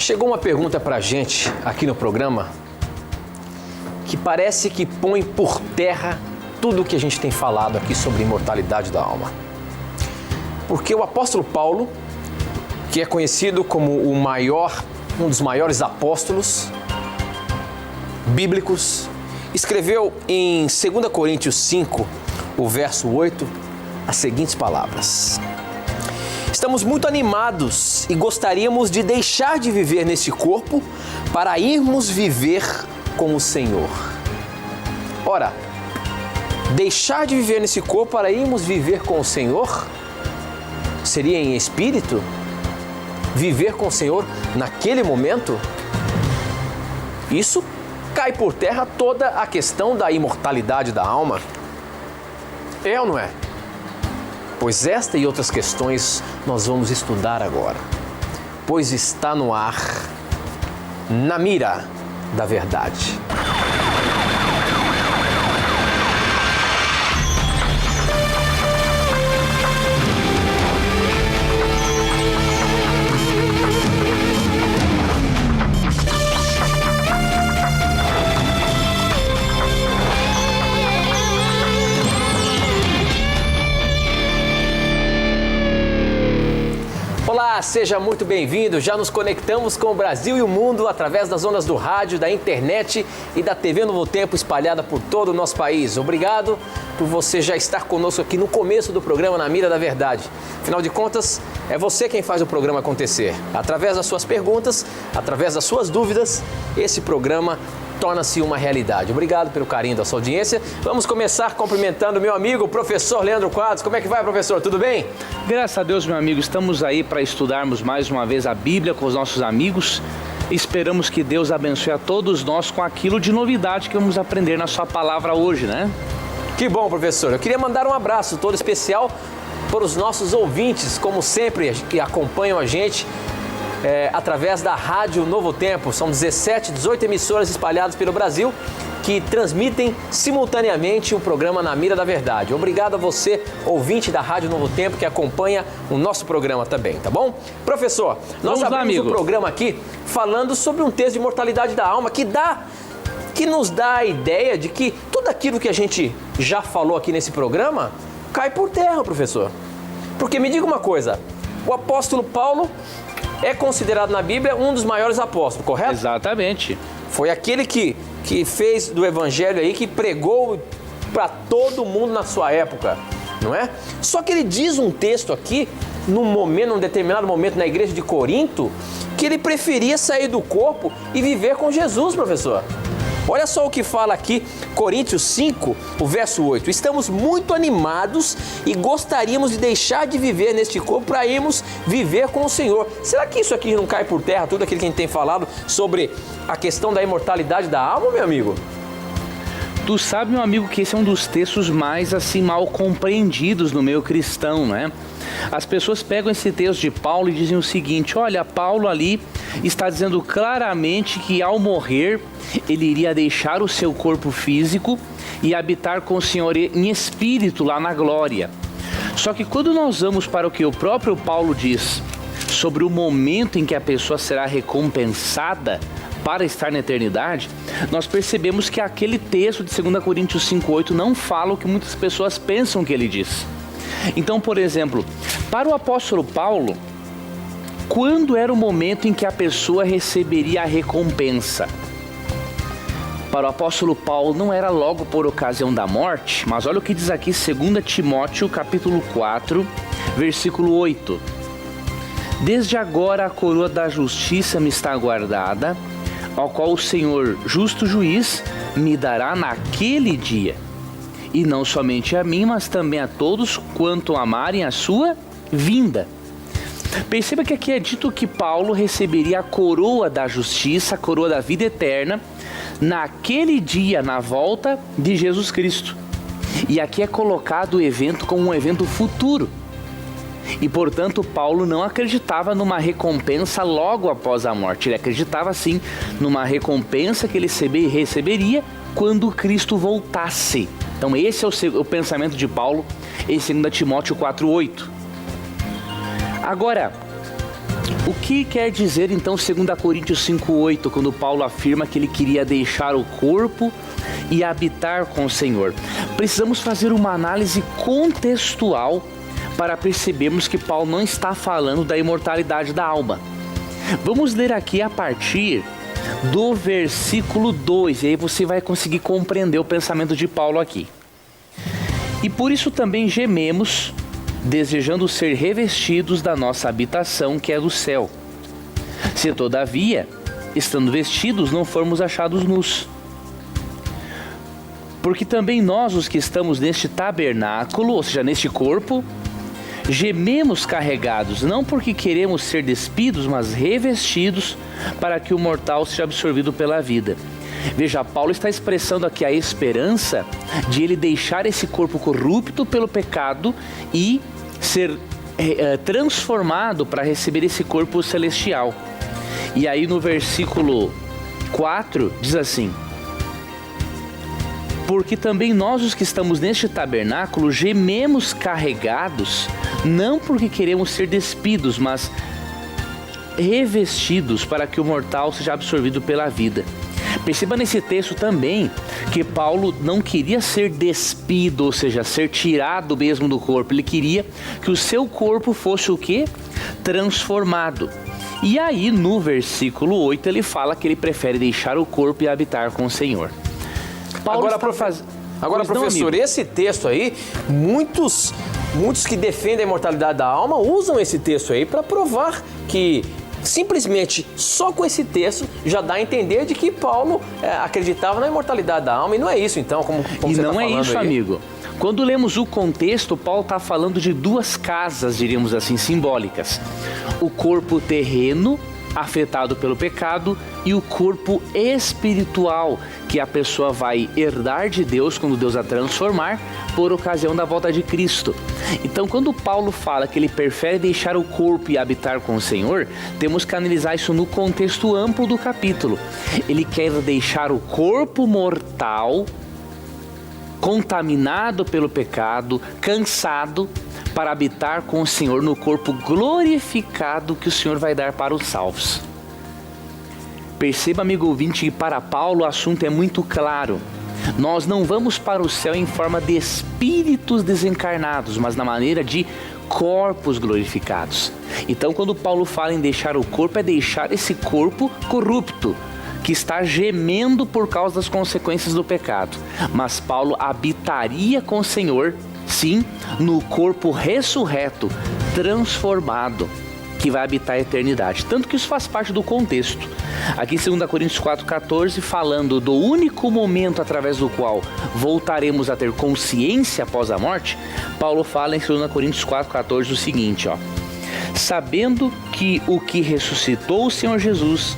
Chegou uma pergunta pra gente aqui no programa que parece que põe por terra tudo o que a gente tem falado aqui sobre a imortalidade da alma. Porque o apóstolo Paulo, que é conhecido como um dos maiores apóstolos bíblicos, escreveu em 2 Coríntios 5, o verso 8, as seguintes palavras: estamos muito animados e gostaríamos de deixar de viver neste corpo para irmos viver com o Senhor. Ora, deixar de viver nesse corpo para irmos viver com o Senhor seria em espírito? Viver com o Senhor naquele momento? Isso cai por terra toda a questão da imortalidade da alma. É ou não é? Pois esta e outras questões nós vamos estudar agora, pois está no ar, Na Mira da Verdade. Olá, seja muito bem-vindo. Já nos conectamos com o Brasil e o mundo através das ondas do rádio, da internet e da TV Novo Tempo espalhada por todo o nosso país. Obrigado por você já estar conosco aqui no começo do programa Na Mira da Verdade. Afinal de contas, é você quem faz o programa acontecer. Através das suas perguntas, através das suas dúvidas, esse programa torna-se uma realidade. Obrigado pelo carinho da sua audiência. Vamos começar cumprimentando meu amigo, o professor Leandro Quadros. Como é que vai, professor? Tudo bem? Graças a Deus, meu amigo. Estamos aí para estudarmos mais uma vez a Bíblia com os nossos amigos. Esperamos que Deus abençoe a todos nós com aquilo de novidade que vamos aprender na sua palavra hoje, né? Que bom, professor. Eu queria mandar um abraço todo especial para os nossos ouvintes, como sempre, que acompanham a gente através da Rádio Novo Tempo. São 17, 18 emissoras espalhadas pelo Brasil que transmitem simultaneamente o programa Na Mira da Verdade. Obrigado a você, ouvinte da Rádio Novo Tempo, que acompanha o nosso programa também, tá bom? Professor, nós abrimos o programa aqui falando sobre um texto de imortalidade da alma que nos dá a ideia de que tudo aquilo que a gente já falou aqui nesse programa cai por terra, professor. Porque me diga uma coisa, o apóstolo Paulo é considerado na Bíblia um dos maiores apóstolos, correto? Exatamente. Foi aquele que fez do evangelho aí, que pregou para todo mundo na sua época, não é? Só que ele diz um texto aqui, num determinado momento na igreja de Corinto, que ele preferia sair do corpo e viver com Jesus, professor. Olha só o que fala aqui, Coríntios 5, o verso 8. Estamos muito animados e gostaríamos de deixar de viver neste corpo para irmos viver com o Senhor. Será que isso aqui não cai por terra, tudo aquilo que a gente tem falado sobre a questão da imortalidade da alma, meu amigo? Tu sabe, meu amigo, que esse é um dos textos mais assim mal compreendidos no meio cristão, né? As pessoas pegam esse texto de Paulo e dizem o seguinte: olha, Paulo ali está dizendo claramente que ao morrer ele iria deixar o seu corpo físico e habitar com o Senhor em espírito lá na glória. Só que quando nós vamos para o que o próprio Paulo diz sobre o momento em que a pessoa será recompensada para estar na eternidade, nós percebemos que aquele texto de 2 Coríntios 5,8 não fala o que muitas pessoas pensam que ele diz. Então, por exemplo, para o apóstolo Paulo, quando era o momento em que a pessoa receberia a recompensa? Para o apóstolo Paulo não era logo por ocasião da morte, mas olha o que diz aqui 2 Timóteo capítulo 4, versículo 8. Desde agora a coroa da justiça me está guardada, ao qual o Senhor, justo juiz, me dará naquele dia. E não somente a mim, mas também a todos quanto amarem a sua vinda. Perceba que aqui é dito que Paulo receberia a coroa da justiça, a coroa da vida eterna, naquele dia, na volta de Jesus Cristo. E aqui é colocado o evento como um evento futuro. E, portanto, Paulo não acreditava numa recompensa logo após a morte. Ele acreditava, sim, numa recompensa que ele receberia quando Cristo voltasse. Então, esse é o pensamento de Paulo em 2 Timóteo 4,8. Agora, O que quer dizer então 2 Coríntios 5,8, quando Paulo afirma que ele queria deixar o corpo e habitar com o Senhor? Precisamos fazer uma análise contextual para percebermos que Paulo não está falando da imortalidade da alma. Vamos ler aqui a partir do versículo 2, e aí você vai conseguir compreender o pensamento de Paulo aqui. E por isso também gememos, desejando ser revestidos da nossa habitação, que é do céu. Se todavia, estando vestidos, não formos achados nus. Porque também nós, os que estamos neste tabernáculo, ou seja, neste corpo, gememos carregados, não porque queremos ser despidos, mas revestidos, para que o mortal seja absorvido pela vida. Veja, Paulo está expressando aqui a esperança de ele deixar esse corpo corrupto pelo pecado e ser transformado para receber esse corpo celestial. E aí no versículo 4 diz assim: porque também nós, os que estamos neste tabernáculo, gememos carregados, não porque queremos ser despidos, mas revestidos, para que o mortal seja absorvido pela vida. Perceba nesse texto também que Paulo não queria ser despido, ou seja, ser tirado mesmo do corpo. Ele queria que o seu corpo fosse o quê? Transformado. E aí no versículo 8 ele fala que ele prefere deixar o corpo e habitar com o Senhor. Paulo Agora, professor, esse texto aí, muitos que defendem a imortalidade da alma usam esse texto aí para provar que simplesmente só com esse texto já dá a entender de que Paulo acreditava na imortalidade da alma, e não é isso então, como você está falando. E não é isso, aí, amigo. Quando lemos o contexto, Paulo está falando de duas casas, diríamos assim, simbólicas. O corpo terreno, afetado pelo pecado, e o corpo espiritual, que a pessoa vai herdar de Deus quando Deus a transformar por ocasião da volta de Cristo. Então, quando Paulo fala que ele prefere deixar o corpo e habitar com o Senhor, temos que analisar isso no contexto amplo do capítulo. Ele quer deixar o corpo mortal, contaminado pelo pecado, cansado, para habitar com o Senhor no corpo glorificado que o Senhor vai dar para os salvos. Perceba, amigo ouvinte, que para Paulo o assunto é muito claro. Nós não vamos para o céu em forma de espíritos desencarnados, mas na maneira de corpos glorificados. Então, quando Paulo fala em deixar o corpo, é deixar esse corpo corrupto, que está gemendo por causa das consequências do pecado. Mas Paulo habitaria com o Senhor, sim, no corpo ressurreto, transformado, que vai habitar a eternidade. Tanto que isso faz parte do contexto. Aqui em 2 Coríntios 4,14, falando do único momento através do qual voltaremos a ter consciência após a morte, Paulo fala em 2 Coríntios 4,14 o seguinte, ó: sabendo que o que ressuscitou o Senhor Jesus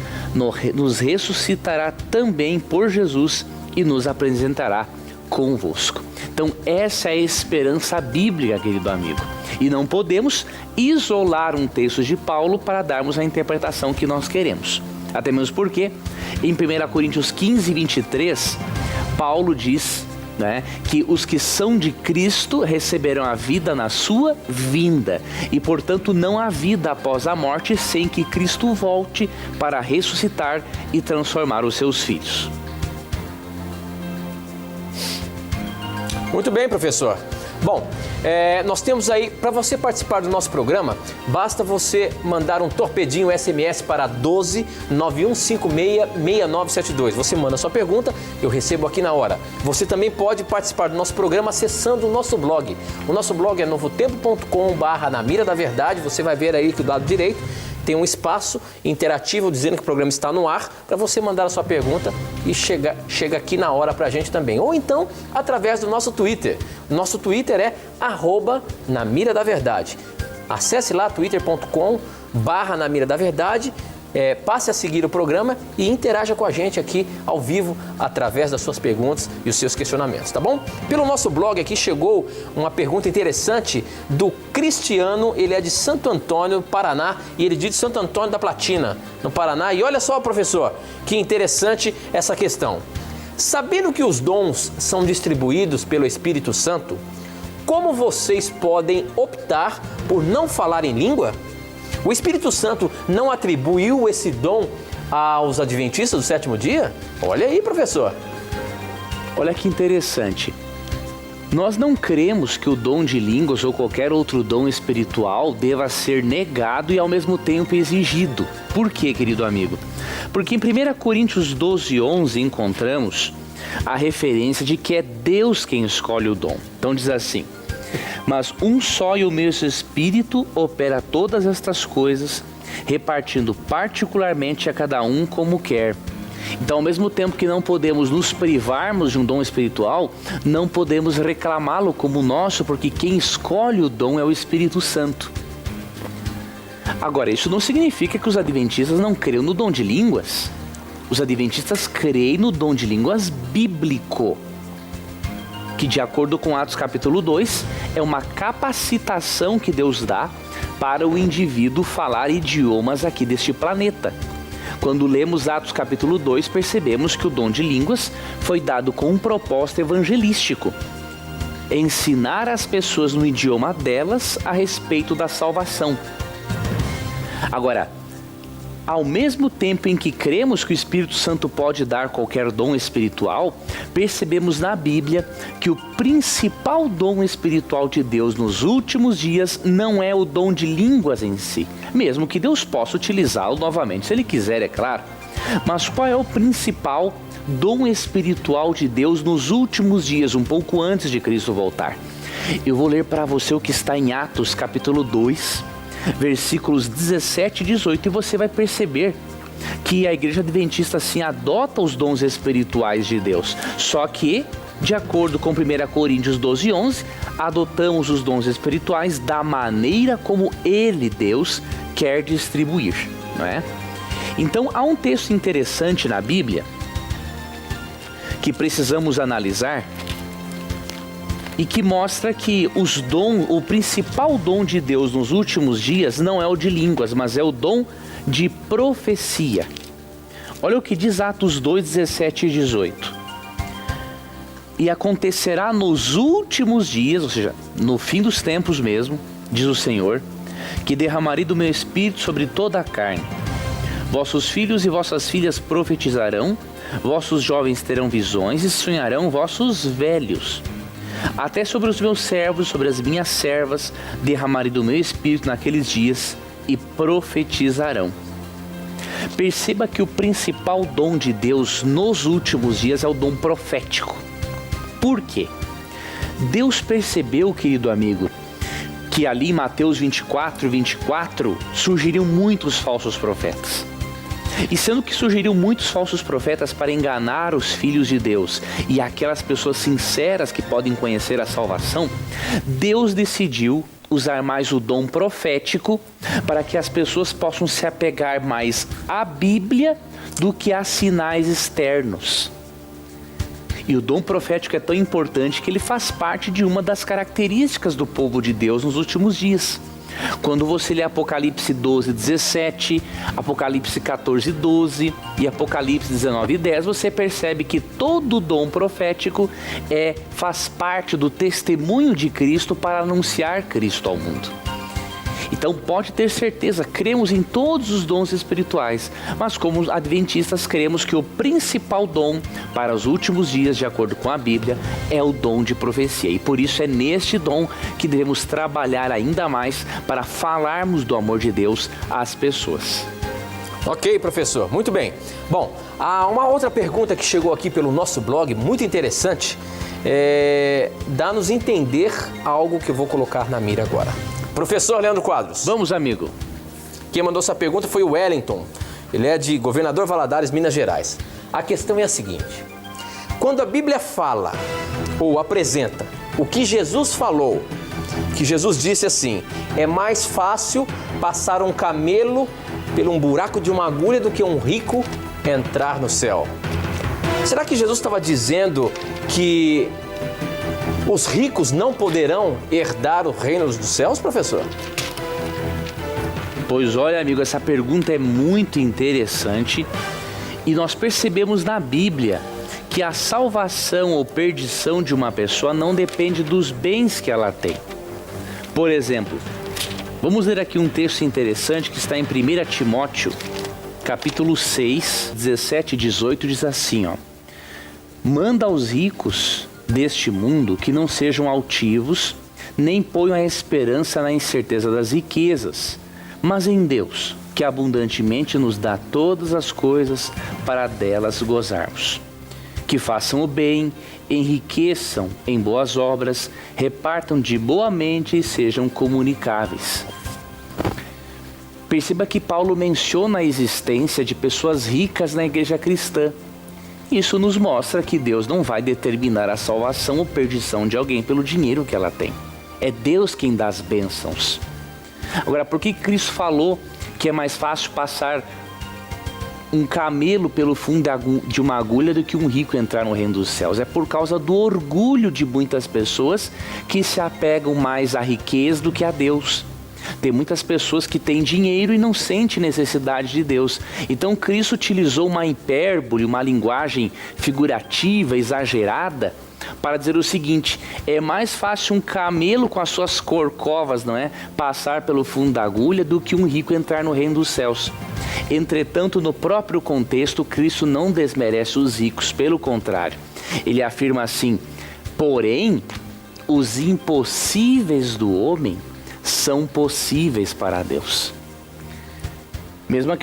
nos ressuscitará também por Jesus e nos apresentará convosco. Então essa é a esperança bíblica, querido amigo. E não podemos isolar um texto de Paulo para darmos a interpretação que nós queremos. Até mesmo porque em 1 Coríntios 15, 23, Paulo diz, que os que são de Cristo receberão a vida na sua vinda, e portanto não há vida após a morte sem que Cristo volte para ressuscitar e transformar os seus filhos. Muito bem, professor. Bom, nós temos aí, para você participar do nosso programa, basta você mandar um torpedinho SMS para 12 9156 6972. Você manda a sua pergunta, eu recebo aqui na hora. Você também pode participar do nosso programa acessando o nosso blog. O nosso blog é novotempo.com/na mira da verdade. Você vai ver aí que do lado direito tem um espaço interativo dizendo que o programa está no ar, para você mandar a sua pergunta e chega aqui na hora para a gente também. Ou então, através do nosso Twitter. Nosso Twitter é @na mira da verdade. Acesse lá twitter.com/na mira da verdade, passe a seguir o programa e interaja com a gente aqui ao vivo através das suas perguntas e os seus questionamentos, tá bom? Pelo nosso blog aqui chegou uma pergunta interessante do Cristiano, ele é de Santo Antônio, Paraná, e ele diz de Santo Antônio da Platina, no Paraná. E olha só, professor, que interessante essa questão. Sabendo que os dons são distribuídos pelo Espírito Santo, como vocês podem optar por não falar em língua? O Espírito Santo não atribuiu esse dom aos adventistas do sétimo dia? Olha aí, professor. Olha que interessante. Nós não cremos que o dom de línguas ou qualquer outro dom espiritual deva ser negado e ao mesmo tempo exigido. Por quê, querido amigo? Porque em 1 Coríntios 12:11 encontramos a referência de que é Deus quem escolhe o dom. Então diz assim: mas um só e o mesmo Espírito opera todas estas coisas, repartindo particularmente a cada um como quer. Então, ao mesmo tempo que não podemos nos privarmos de um dom espiritual, não podemos reclamá-lo como nosso, porque quem escolhe o dom é o Espírito Santo. Agora, isso não significa que os adventistas não creiam no dom de línguas. Os adventistas creem no dom de línguas bíblico, que, de acordo com Atos capítulo 2, é uma capacitação que Deus dá para o indivíduo falar idiomas aqui deste planeta. Quando lemos Atos capítulo 2, percebemos que o dom de línguas foi dado com um propósito evangelístico: ensinar as pessoas no idioma delas a respeito da salvação. Agora, ao mesmo tempo em que cremos que o Espírito Santo pode dar qualquer dom espiritual, percebemos na Bíblia que o principal dom espiritual de Deus nos últimos dias não é o dom de línguas em si, mesmo que Deus possa utilizá-lo novamente, se Ele quiser, é claro. Mas qual é o principal dom espiritual de Deus nos últimos dias, um pouco antes de Cristo voltar? Eu vou ler para você o que está em Atos capítulo 2, versículos 17 e 18, e você vai perceber que a igreja adventista sim adota os dons espirituais de Deus, só que, de acordo com 1 Coríntios 12:11, adotamos os dons espirituais da maneira como Ele, Deus, quer distribuir, não é? Então, há um texto interessante na Bíblia que precisamos analisar e que mostra que o principal dom de Deus nos últimos dias não é o de línguas, mas é o dom de profecia. Olha o que diz Atos 2, 17 e 18. E acontecerá nos últimos dias, ou seja, no fim dos tempos mesmo, diz o Senhor, que derramarei do meu espírito sobre toda a carne. Vossos filhos e vossas filhas profetizarão, vossos jovens terão visões e sonharão vossos velhos. Até sobre os meus servos, sobre as minhas servas, derramarei do meu espírito naqueles dias e profetizarão. Perceba que o principal dom de Deus nos últimos dias é o dom profético. Por quê? Deus percebeu, querido amigo, que ali em Mateus 24 surgiriam muitos falsos profetas. E sendo que surgiriam muitos falsos profetas para enganar os filhos de Deus e aquelas pessoas sinceras que podem conhecer a salvação, Deus decidiu usar mais o dom profético para que as pessoas possam se apegar mais à Bíblia do que a sinais externos. E o dom profético é tão importante que ele faz parte de uma das características do povo de Deus nos últimos dias. Quando você lê Apocalipse 12, 17, Apocalipse 14, 12 e Apocalipse 19, 10, você percebe que todo dom profético faz parte do testemunho de Cristo para anunciar Cristo ao mundo. Então pode ter certeza, cremos em todos os dons espirituais, mas como adventistas cremos que o principal dom para os últimos dias, de acordo com a Bíblia, é o dom de profecia. E por isso é neste dom que devemos trabalhar ainda mais para falarmos do amor de Deus às pessoas. Ok, professor, muito bem. Bom, há uma outra pergunta que chegou aqui pelo nosso blog, muito interessante, dá-nos entender algo que eu vou colocar na mira agora. Professor Leandro Quadros. Vamos, amigo. Quem mandou essa pergunta foi o Wellington. Ele é de Governador Valadares, Minas Gerais. A questão é a seguinte: quando a Bíblia fala ou apresenta o que Jesus falou, que Jesus disse assim: é mais fácil passar um camelo por um buraco de uma agulha do que um rico entrar no céu. Será que Jesus estava dizendo que os ricos não poderão herdar o reino dos céus, professor? Pois olha, amigo, essa pergunta é muito interessante e nós percebemos na Bíblia que a salvação ou perdição de uma pessoa não depende dos bens que ela tem. Por exemplo, Vamos ler aqui um texto interessante que está em 1 Timóteo, capítulo 6, 17 e 18, diz assim, ó: manda aos ricos deste mundo que não sejam altivos, nem ponham a esperança na incerteza das riquezas, mas em Deus, que abundantemente nos dá todas as coisas para delas gozarmos. Que façam o bem, enriqueçam em boas obras, repartam de boa mente e sejam comunicáveis. Perceba que Paulo menciona a existência de pessoas ricas na igreja cristã. Isso nos mostra que Deus não vai determinar a salvação ou perdição de alguém pelo dinheiro que ela tem. É Deus quem dá as bênçãos. Agora, por que Cristo falou que é mais fácil passar um camelo pelo fundo de uma agulha do que um rico entrar no reino dos céus? É por causa do orgulho de muitas pessoas que se apegam mais à riqueza do que a Deus. Tem muitas pessoas que têm dinheiro e não sentem necessidade de Deus. Então Cristo utilizou uma hipérbole, uma linguagem figurativa, exagerada, para dizer o seguinte: é mais fácil um camelo com as suas corcovas, não é, passar pelo fundo da agulha do que um rico entrar no reino dos céus. Entretanto, no próprio contexto, Cristo não desmerece os ricos, pelo contrário. Ele afirma assim: porém, os impossíveis do homem são possíveis para Deus. Mesmo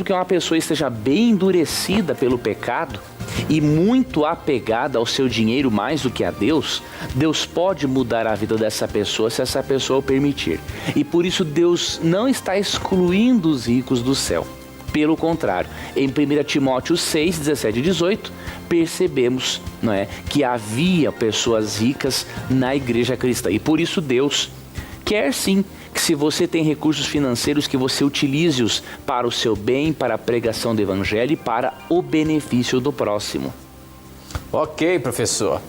que uma pessoa esteja bem endurecida pelo pecado e muito apegada ao seu dinheiro mais do que a Deus, Deus pode mudar a vida dessa pessoa se essa pessoa o permitir. E por isso Deus não está excluindo os ricos do céu. Pelo contrário, em 1 Timóteo 6, 17 e 18, percebemos, não é, que havia pessoas ricas na igreja cristã. E por isso Deus quer sim que, se você tem recursos financeiros, que você utilize-os para o seu bem, para a pregação do evangelho e para o benefício do próximo. Ok, professor.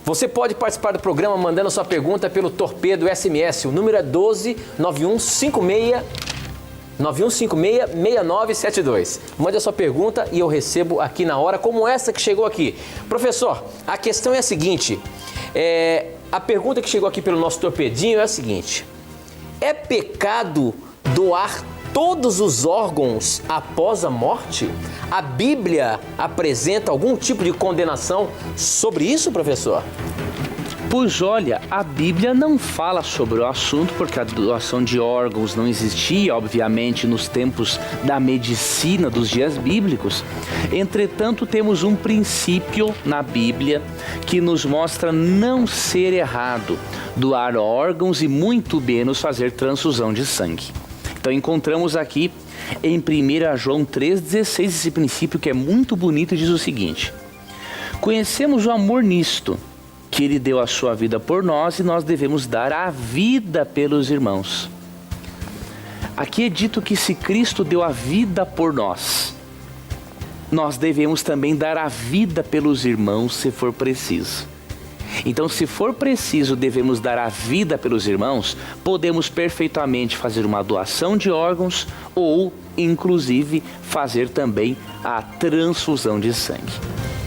Você pode participar do programa mandando sua pergunta pelo Torpedo SMS. O número é 12 9156-6972. Mande a sua pergunta e eu recebo aqui na hora, como essa que chegou aqui. Professor, a questão é a seguinte, a pergunta que chegou aqui pelo nosso torpedinho é a seguinte: é pecado doar todos os órgãos após a morte? A Bíblia apresenta algum tipo de condenação sobre isso, professor? Pois olha, a Bíblia não fala sobre o assunto, porque a doação de órgãos não existia, obviamente, nos tempos da medicina dos dias bíblicos. Entretanto, temos um princípio na Bíblia que nos mostra não ser errado doar órgãos e muito menos fazer transfusão de sangue. Então encontramos aqui em 1 João 3,16 esse princípio que é muito bonito e diz o seguinte: conhecemos o amor nisto, que Ele deu a sua vida por nós e nós devemos dar a vida pelos irmãos. Aqui é dito que se Cristo deu a vida por nós, nós devemos também dar a vida pelos irmãos se for preciso. Então, se for preciso, devemos dar a vida pelos irmãos, podemos perfeitamente fazer uma doação de órgãos ou, inclusive, fazer também a transfusão de sangue.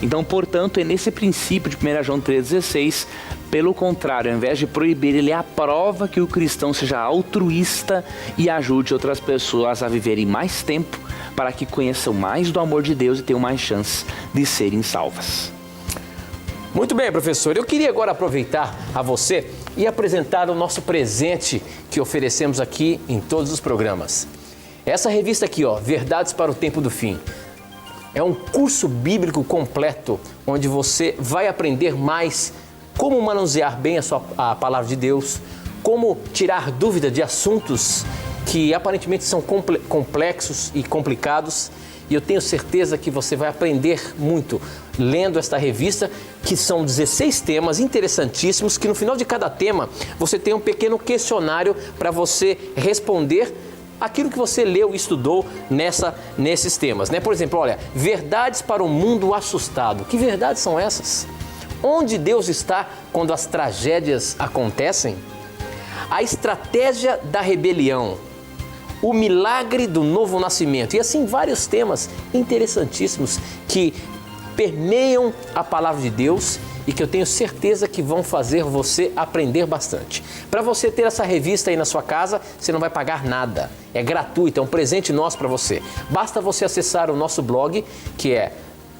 Então, portanto, é nesse princípio de 1 João 3,16, pelo contrário, ao invés de proibir, ele aprova que o cristão seja altruísta e ajude outras pessoas a viverem mais tempo para que conheçam mais do amor de Deus e tenham mais chance de serem salvas. Muito bem, professor. Eu queria agora aproveitar a você e apresentar o nosso presente que oferecemos aqui em todos os programas. Essa revista aqui, ó, Verdades para o Tempo do Fim. É um curso bíblico completo, onde você vai aprender mais como manusear bem a palavra de Deus, como tirar dúvida de assuntos que aparentemente são complexos e complicados. E eu tenho certeza que você vai aprender muito lendo esta revista, que são 16 temas interessantíssimos, que no final de cada tema você tem um pequeno questionário para você responder aquilo que você leu e estudou nesses temas, né? Por exemplo, olha, verdades para o mundo assustado. Que verdades são essas? Onde Deus está quando as tragédias acontecem? A estratégia da rebelião. O milagre do novo nascimento. E assim vários temas interessantíssimos que permeiam a palavra de Deus e que eu tenho certeza que vão fazer você aprender bastante. Para você ter essa revista aí na sua casa, você não vai pagar nada. É gratuito, é um presente nosso para você. Basta você acessar o nosso blog, que é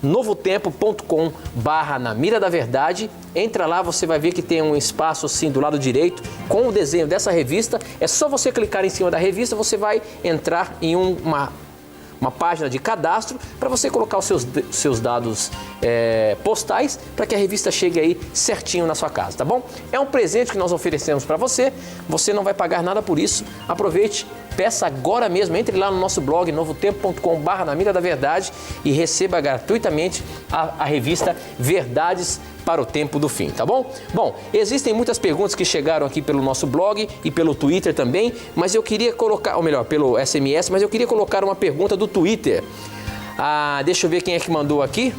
novotempo.com/Na Mira da Verdade. Entra lá, você vai ver que tem um espaço assim do lado direito com o desenho dessa revista. É só você clicar em cima da revista, você vai entrar em uma página de cadastro para você colocar os seus dados postais para que a revista chegue aí certinho na sua casa, tá bom? É um presente que nós oferecemos para você, você não vai pagar nada por isso. Aproveite, peça agora mesmo, entre lá no nosso blog novotempo.com/Na Mira da Verdade e receba gratuitamente a revista Verdades para o Tempo do Fim, tá bom? Bom, existem muitas perguntas que chegaram aqui pelo nosso blog e pelo Twitter também, mas eu queria colocar, ou melhor, pelo SMS, mas eu queria colocar uma pergunta do Twitter. Deixa eu ver quem é que mandou aqui.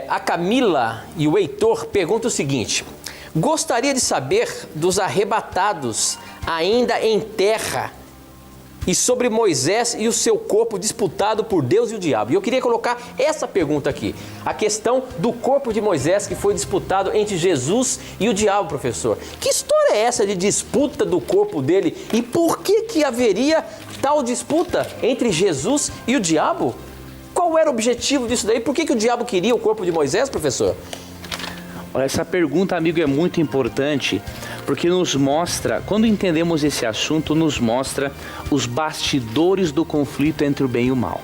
A Camila e o Heitor perguntam o seguinte: gostaria de saber dos arrebatados ainda em terra e sobre Moisés e o seu corpo disputado por Deus e o diabo. E eu queria colocar essa pergunta aqui, a questão do corpo de Moisés que foi disputado entre Jesus e o diabo, professor. Que história é essa de disputa do corpo dele e por que haveria tal disputa entre Jesus e o diabo? Qual era o objetivo disso daí? Por que o diabo queria o corpo de Moisés, professor? Olha, essa pergunta, amigo, é muito importante porque nos mostra, quando entendemos esse assunto, nos mostra os bastidores do conflito entre o bem e o mal.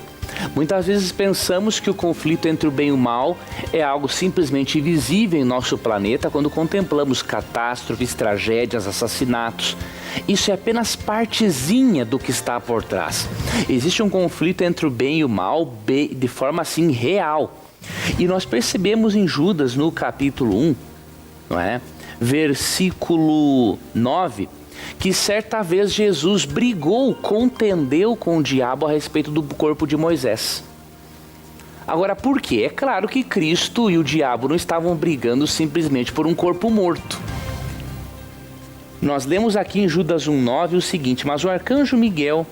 Muitas vezes pensamos que o conflito entre o bem e o mal é algo simplesmente invisível em nosso planeta quando contemplamos catástrofes, tragédias, assassinatos. Isso é apenas partezinha do que está por trás. Existe um conflito entre o bem e o mal de forma assim real. E nós percebemos em Judas no capítulo 1, não é? Versículo 9, que certa vez Jesus contendeu com o diabo a respeito do corpo de Moisés. Agora, por quê? É claro que Cristo e o diabo não estavam brigando simplesmente por um corpo morto. Nós lemos aqui em Judas 1,9 o seguinte: mas o arcanjo Miguel,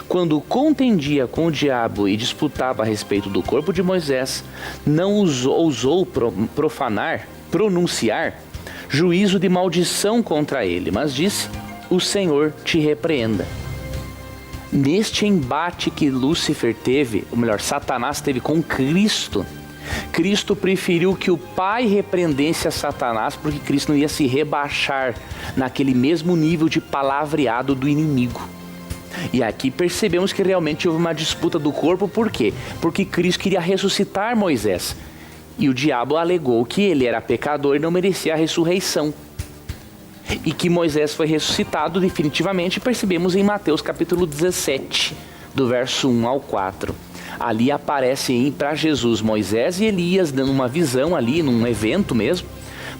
quando contendia com o diabo e disputava a respeito do corpo de Moisés, não ousou pronunciar juízo de maldição contra ele, mas disse: o Senhor te repreenda. Neste embate que Lúcifer teve, ou melhor, Satanás teve com Cristo, Cristo preferiu que o Pai repreendesse a Satanás, porque Cristo não ia se rebaixar naquele mesmo nível de palavreado do inimigo. E aqui percebemos que realmente houve uma disputa do corpo. Por quê? Porque Cristo queria ressuscitar Moisés. E o diabo alegou que ele era pecador e não merecia a ressurreição. E que Moisés foi ressuscitado definitivamente, percebemos em Mateus capítulo 17, do verso 1 ao 4. Ali aparecem para Jesus Moisés e Elias dando uma visão ali, num evento mesmo,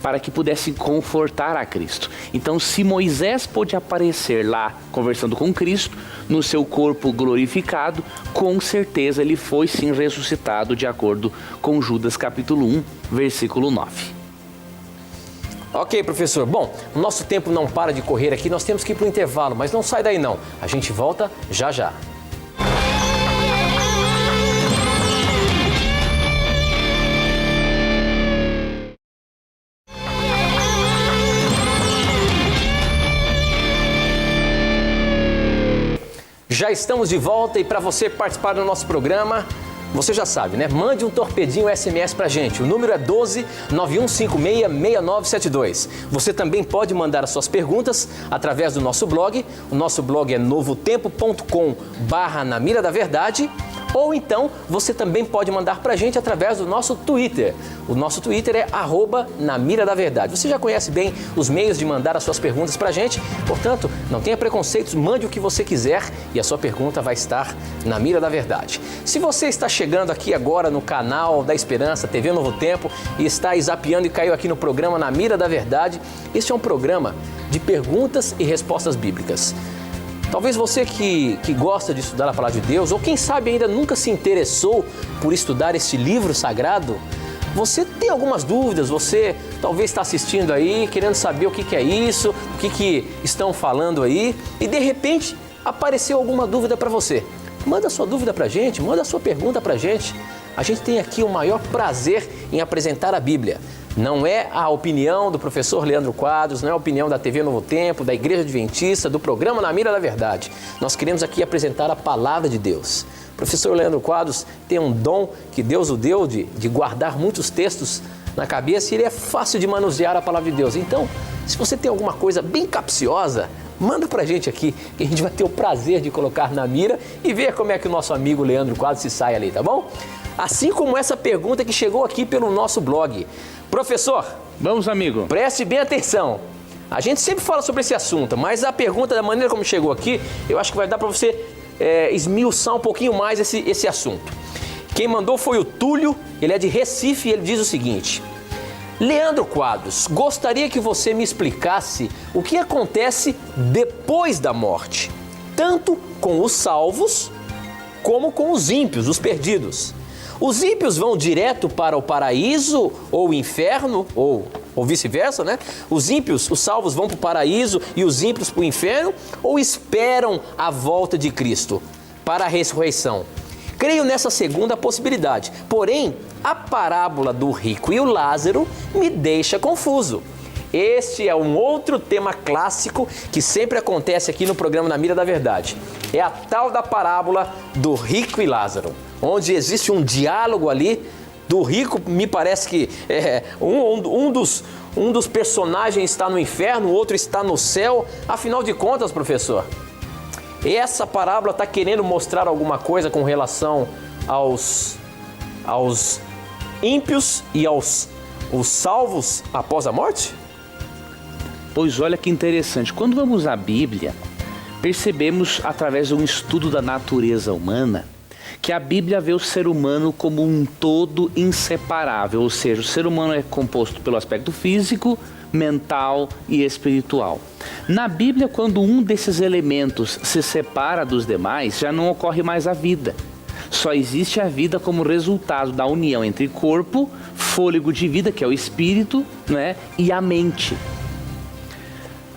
para que pudessem confortar a Cristo. Então, se Moisés pôde aparecer lá conversando com Cristo, no seu corpo glorificado, com certeza ele foi sim ressuscitado, de acordo com Judas capítulo 1, versículo 9. Ok, professor. Bom, o nosso tempo não para de correr aqui, nós temos que ir para o intervalo, mas não sai daí não. A gente volta já já. Já estamos de volta e para você participar do nosso programa, você já sabe, né? Mande um torpedinho SMS pra gente. O número é 12 9156 6972. Você também pode mandar as suas perguntas através do nosso blog. O nosso blog é novotempo.com/Na Mira da Verdade. Ou então, você também pode mandar pra gente através do nosso Twitter. O nosso Twitter é @Na Mira da Verdade. Você já conhece bem os meios de mandar as suas perguntas pra gente, portanto, não tenha preconceitos, mande o que você quiser e a sua pergunta vai estar na Mira da Verdade. Se você está chegando aqui agora no canal da Esperança, TV Novo Tempo, e está zapeando e caiu aqui no programa Na Mira da Verdade, este é um programa de perguntas e respostas bíblicas. Talvez você que gosta de estudar a Palavra de Deus, ou quem sabe ainda nunca se interessou por estudar este livro sagrado, você tem algumas dúvidas, você talvez está assistindo aí, querendo saber o que é isso, o que estão falando aí, e de repente apareceu alguma dúvida para você. Manda a sua dúvida para a gente, manda a sua pergunta para a gente. a gente tem aqui o maior prazer em apresentar a Bíblia. Não é a opinião do professor Leandro Quadros, não é a opinião da TV Novo Tempo, da Igreja Adventista, do programa Na Mira da Verdade. Nós queremos aqui apresentar a Palavra de Deus. O professor Leandro Quadros tem um dom que Deus o deu de guardar muitos textos na cabeça e ele é fácil de manusear a Palavra de Deus. Então, se você tem alguma coisa bem capciosa, manda pra gente aqui, que a gente vai ter o prazer de colocar na mira e ver como é que o nosso amigo Leandro Quadros se sai ali, tá bom? Assim como essa pergunta que chegou aqui pelo nosso blog. Professor, vamos, amigo. Preste bem atenção. A gente sempre fala sobre esse assunto, mas a pergunta, da maneira como chegou aqui, eu acho que vai dar para você esmiuçar um pouquinho mais esse assunto. Quem mandou foi o Túlio, ele é de Recife e ele diz o seguinte: Leandro Quadros, gostaria que você me explicasse o que acontece depois da morte, tanto com os salvos como com os ímpios, os perdidos. Os ímpios vão direto para o paraíso ou o inferno, ou vice-versa, né? Os ímpios, os salvos vão para o paraíso e os ímpios para o inferno, ou esperam a volta de Cristo para a ressurreição? Creio nessa segunda possibilidade, porém, a parábola do rico e o Lázaro me deixa confuso. Este é um outro tema clássico que sempre acontece aqui no programa Na Mira da Verdade. É a tal da parábola do rico e Lázaro, onde existe um diálogo ali do rico. Me parece que um dos personagens está no inferno, o outro está no céu. Afinal de contas, professor, essa parábola está querendo mostrar alguma coisa com relação aos ímpios e aos salvos após a morte? Pois olha que interessante, quando vamos à Bíblia, percebemos através de um estudo da natureza humana que a Bíblia vê o ser humano como um todo inseparável, ou seja, o ser humano é composto pelo aspecto físico, mental e espiritual. Na Bíblia, quando um desses elementos se separa dos demais, já não ocorre mais a vida. Só existe a vida como resultado da união entre corpo, fôlego de vida, que é o espírito, né, e a mente.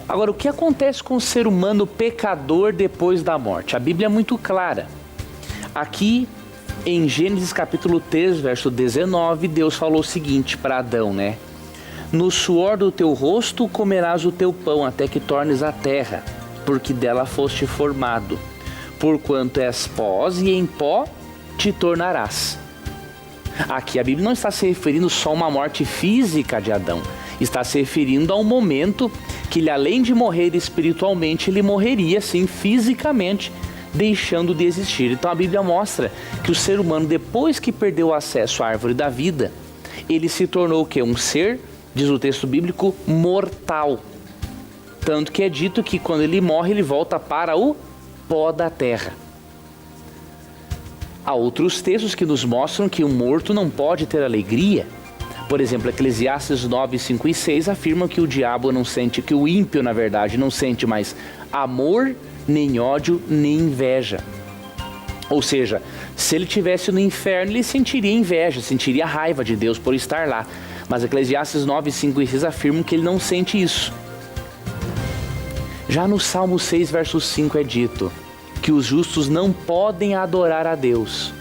Agora, o que acontece com o ser humano pecador depois da morte? A Bíblia é muito clara. Aqui, em Gênesis capítulo 3, verso 19, Deus falou o seguinte para Adão, né? No suor do teu rosto comerás o teu pão até que tornes a terra, porque dela foste formado. Porquanto és pó e em pó te tornarás. Aqui a Bíblia não está se referindo só a uma morte física de Adão. Está se referindo a um momento que ele, além de morrer espiritualmente, ele morreria sim fisicamente, deixando de existir. Então a Bíblia mostra que o ser humano, depois que perdeu o acesso à árvore da vida, ele se tornou o quê? Um ser, diz o texto bíblico, mortal. Tanto que é dito que quando ele morre, ele volta para o pó da terra. Há outros textos que nos mostram que um morto não pode ter alegria. Por exemplo, Eclesiastes 9, 5 e 6 afirmam que o diabo não sente, que o ímpio, na verdade, não sente mais amor, nem ódio, nem inveja. Ou seja, se ele estivesse no inferno, ele sentiria inveja, sentiria raiva de Deus por estar lá. Mas Eclesiastes 9, 5 e 6 afirmam que ele não sente isso. Já no Salmo 6, verso 5 é dito que os justos não podem adorar a Deus,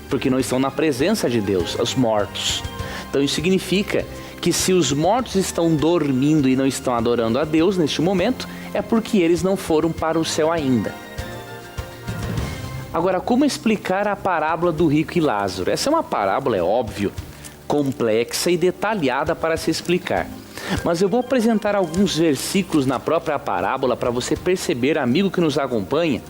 porque não estão na presença de Deus, os mortos. Então isso significa que se os mortos estão dormindo e não estão adorando a Deus neste momento, é porque eles não foram para o céu ainda. Agora, como explicar a parábola do rico e Lázaro? Essa é uma parábola, é óbvio, complexa e detalhada para se explicar. Mas eu vou apresentar alguns versículos na própria parábola para você perceber, amigo que nos acompanha,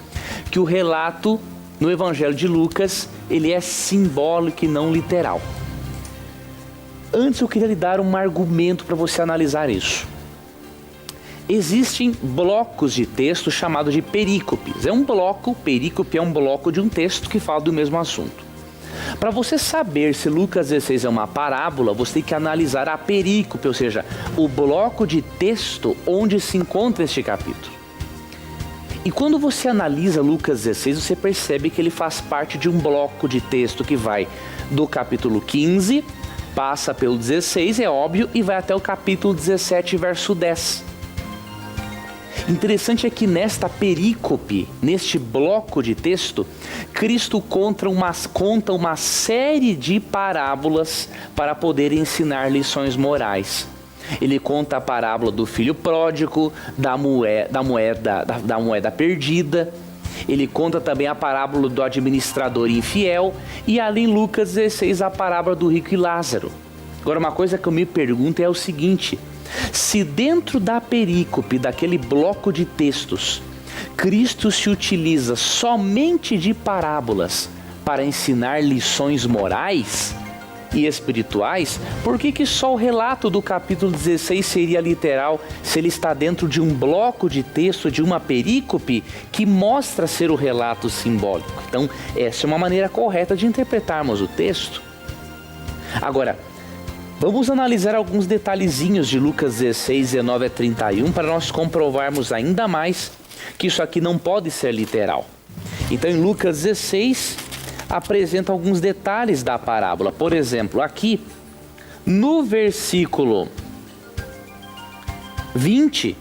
que o relato no Evangelho de Lucas, ele é simbólico e não literal. Antes eu queria lhe dar um argumento para você analisar isso. Existem blocos de texto chamados de perícopes. Perícope é um bloco de um texto que fala do mesmo assunto. Para você saber se Lucas 16 é uma parábola, você tem que analisar a perícope, ou seja, o bloco de texto onde se encontra este capítulo. E quando você analisa Lucas 16, você percebe que ele faz parte de um bloco de texto que vai do capítulo 15, passa pelo 16, é óbvio, e vai até o capítulo 17, verso 10. Interessante é que nesta perícope, neste bloco de texto, Cristo conta uma série de parábolas para poder ensinar lições morais. Ele conta a parábola do filho pródigo, da moeda perdida. Ele conta também a parábola do administrador infiel e ali em Lucas 16 a parábola do rico e Lázaro. Agora, uma coisa que eu me pergunto é o seguinte: se dentro da perícope, daquele bloco de textos, Cristo se utiliza somente de parábolas para ensinar lições morais e espirituais, por que só o relato do capítulo 16 seria literal, se ele está dentro de um bloco de texto, de uma perícope, que mostra ser o relato simbólico? Então, essa é uma maneira correta de interpretarmos o texto. Agora, vamos analisar alguns detalhezinhos de Lucas 16, 19 a 31, para nós comprovarmos ainda mais que isso aqui não pode ser literal. Então, em Lucas 16, apresenta alguns detalhes da parábola. Por exemplo, aqui, no versículo 20,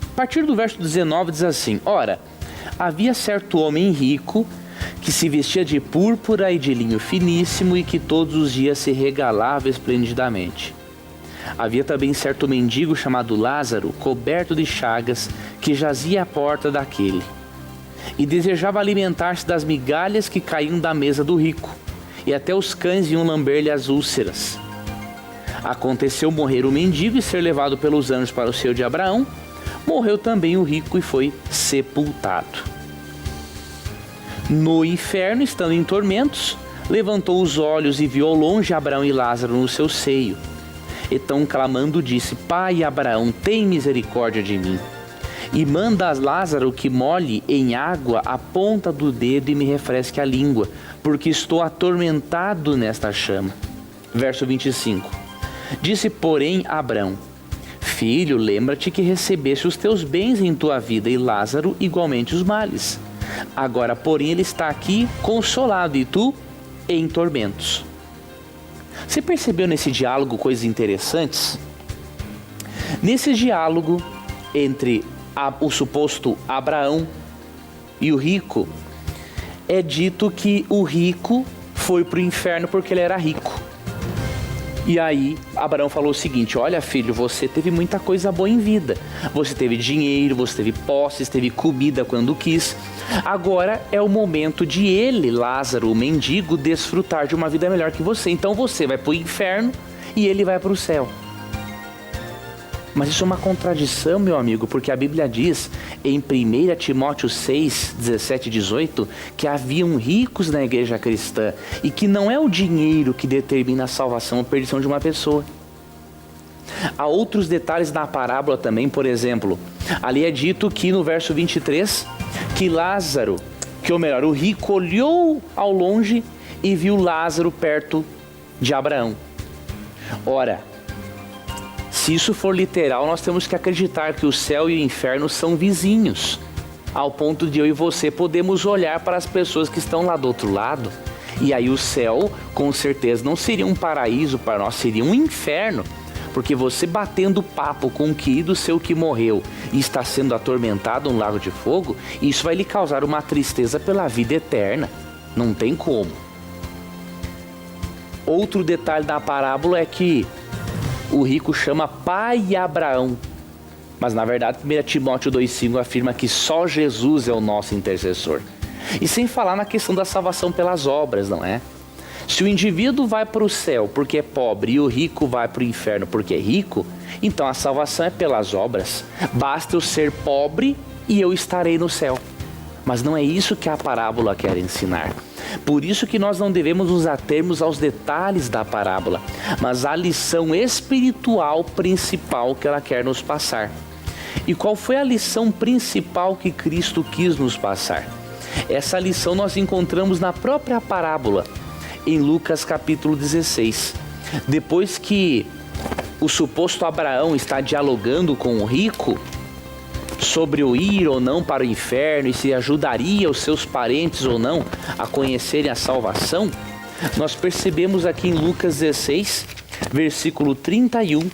a partir do verso 19, diz assim: Ora, havia certo homem rico que se vestia de púrpura e de linho finíssimo e que todos os dias se regalava esplendidamente. Havia também certo mendigo chamado Lázaro, coberto de chagas, que jazia à porta daquele e desejava alimentar-se das migalhas que caíam da mesa do rico, e até os cães iam lamber-lhe as úlceras. Aconteceu morrer o mendigo e ser levado pelos anjos para o seio de Abraão. Morreu também o rico e foi sepultado. No inferno, estando em tormentos, levantou os olhos e viu ao longe Abraão e Lázaro no seu seio. Então, clamando, disse: Pai Abraão, tem misericórdia de mim, e manda a Lázaro que molhe em água a ponta do dedo e me refresque a língua, porque estou atormentado nesta chama. Verso 25. Disse, porém, Abraão: Filho, lembra-te que recebeste os teus bens em tua vida, e Lázaro igualmente os males. Agora, porém, ele está aqui consolado, e tu em tormentos. Você percebeu nesse diálogo coisas interessantes? Nesse diálogo entre o suposto Abraão e o rico, é dito que o rico foi para o inferno porque ele era rico. E aí Abraão falou o seguinte: olha, filho, você teve muita coisa boa em vida. Você teve dinheiro, você teve posses, teve comida quando quis. Agora é o momento de ele, Lázaro, o mendigo, desfrutar de uma vida melhor que você. Então você vai para o inferno e ele vai para o céu. Mas isso é uma contradição, meu amigo, porque a Bíblia diz em 1 Timóteo 6, 17 e 18, que haviam ricos na igreja cristã e que não é o dinheiro que determina a salvação ou perdição de uma pessoa. Há outros detalhes na parábola também, por exemplo, ali é dito que no verso 23, que o rico olhou ao longe e viu Lázaro perto de Abraão. Ora, se isso for literal, nós temos que acreditar que o céu e o inferno são vizinhos, ao ponto de eu e você podemos olhar para as pessoas que estão lá do outro lado. E aí o céu, com certeza, não seria um paraíso para nós, seria um inferno, porque você batendo papo com um querido seu que morreu e está sendo atormentado no lago de fogo, isso vai lhe causar uma tristeza pela vida eterna. Não tem como. Outro detalhe da parábola é que o rico chama pai Abraão, mas na verdade 1 Timóteo 2,5 afirma que só Jesus é o nosso intercessor. E sem falar na questão da salvação pelas obras, não é? Se o indivíduo vai para o céu porque é pobre e o rico vai para o inferno porque é rico, então a salvação é pelas obras. Basta eu ser pobre e eu estarei no céu. Mas não é isso que a parábola quer ensinar. Por isso que nós não devemos nos atermos aos detalhes da parábola, mas à lição espiritual principal que ela quer nos passar. E qual foi a lição principal que Cristo quis nos passar? Essa lição nós encontramos na própria parábola, em Lucas capítulo 16. Depois que o suposto Abraão está dialogando com o rico sobre o ir ou não para o inferno e se ajudaria os seus parentes ou não a conhecerem a salvação, nós percebemos aqui em Lucas 16, versículo 31,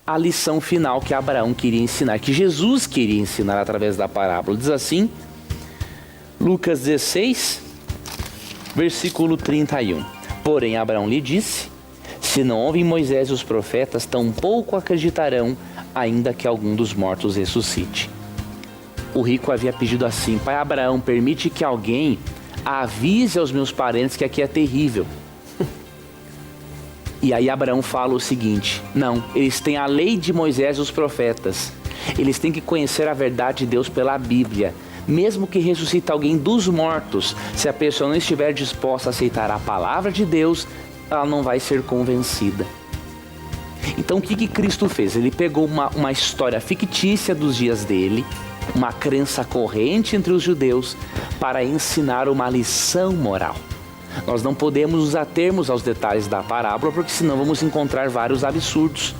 a lição final que Abraão queria ensinar, que Jesus queria ensinar através da parábola. Diz assim, Lucas 16, versículo 31. Porém, Abraão lhe disse, se não ouvem Moisés e os profetas, tampouco acreditarão, ainda que algum dos mortos ressuscite. O rico havia pedido assim, pai Abraão, permite que alguém avise aos meus parentes que aqui é terrível. E aí Abraão fala o seguinte, não, eles têm a lei de Moisés e os profetas. Eles têm que conhecer a verdade de Deus pela Bíblia. Mesmo que ressuscite alguém dos mortos, se a pessoa não estiver disposta a aceitar a palavra de Deus, ela não vai ser convencida. Então o que Cristo fez? Ele pegou uma história fictícia dos dias dele, uma crença corrente entre os judeus, para ensinar uma lição moral. Nós não podemos nos atermos aos detalhes da parábola, porque senão vamos encontrar vários absurdos.